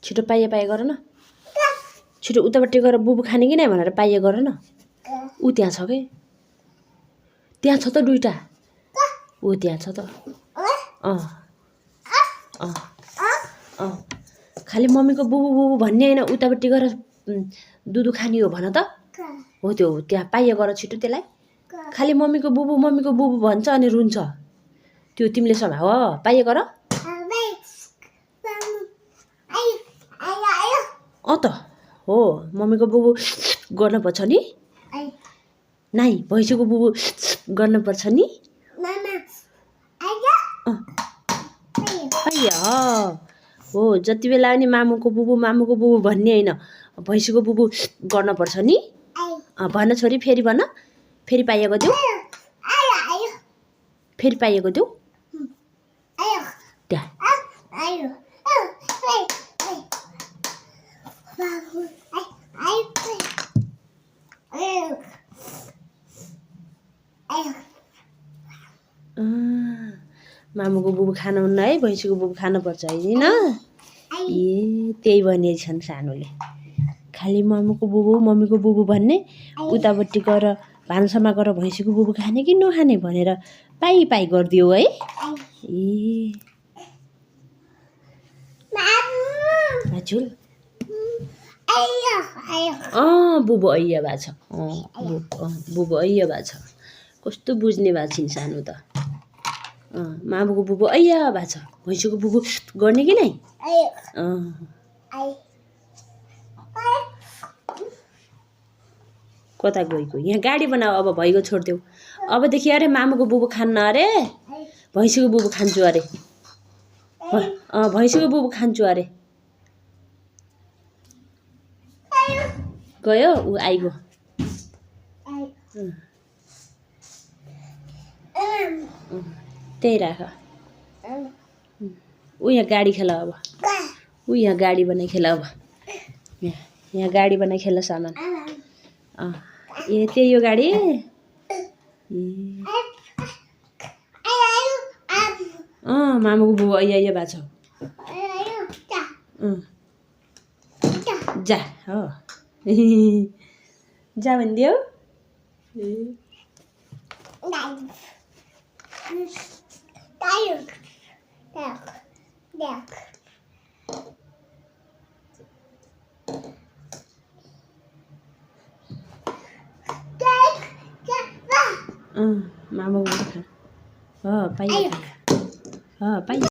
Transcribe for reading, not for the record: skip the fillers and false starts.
छिटो पाइए गर न छिटो उतापट्टि गएर बुबु खाने कि नै भनेर पाइए गर न ऊ त्यहाँ छ के त्यहाँ छ त दुईटा ऊ त्यहाँ छ त खालि मम्मीको बुबु बुबु भन्ने हैन उतापट्टि गएर दुधु खाने हो भन त हो त्यो त्यहाँ पाइए गर छिटो त्यसलाई खालि मम्मीको बुबु भन्छ अनि रुन्छ त्यो तिमीले सम्हाल हो पाइए गर त हो मम्मीको बुबु गर्नुपर्छ नि नाइ भैँसीको बुबु गर्नुपर्छ नि हो जति बेला नि मामुको बुबु भन्ने हैन भैँसीको बुबु गर्नुपर्छ नि भन छोरी फेरि भन फेरि पाइएको देऊ फेरि पाइएको देऊ मामुको बुबु खानुहुन्न है भैँसीको बुबु खानुपर्छ हैन ए त्यही भनेछन् सानोले खालि मम्मीको बुबु भन्ने उतापट्टि गएर भान्सामा गएर भैँसीको बुबु खाने कि नखाने भनेर पाइ गरिदियो है ए हजुर बुबु ऐया भा छ बुबु ऐया भा छ कस्तो बुझ्ने भा छिन् सानो त मामुको बुबु ऐया भा छ भैँसीको बुबु गर्ने कि नै कता गएको यहाँ गाडी बनाऊ अब भइगयो छोड्देऊ अबदेखि अरे मामुको बुबु खान्न अरे भैँसीको बुबु खान्छु अरे भैँसीको बुबु खान्छु अरे गयो ऊ आइगयो त्यही राख ऊ यहाँ गाडी खेल अब ऊ यहाँ गाडी बनाइ खेल अब यहाँ गाडी बनाइ खेल सामान ए त्यही हो गाडी मामुको बुबु ऐया भा छ जा हो जा भनिदियो मामुको बुबु खा पाइयो पाइयो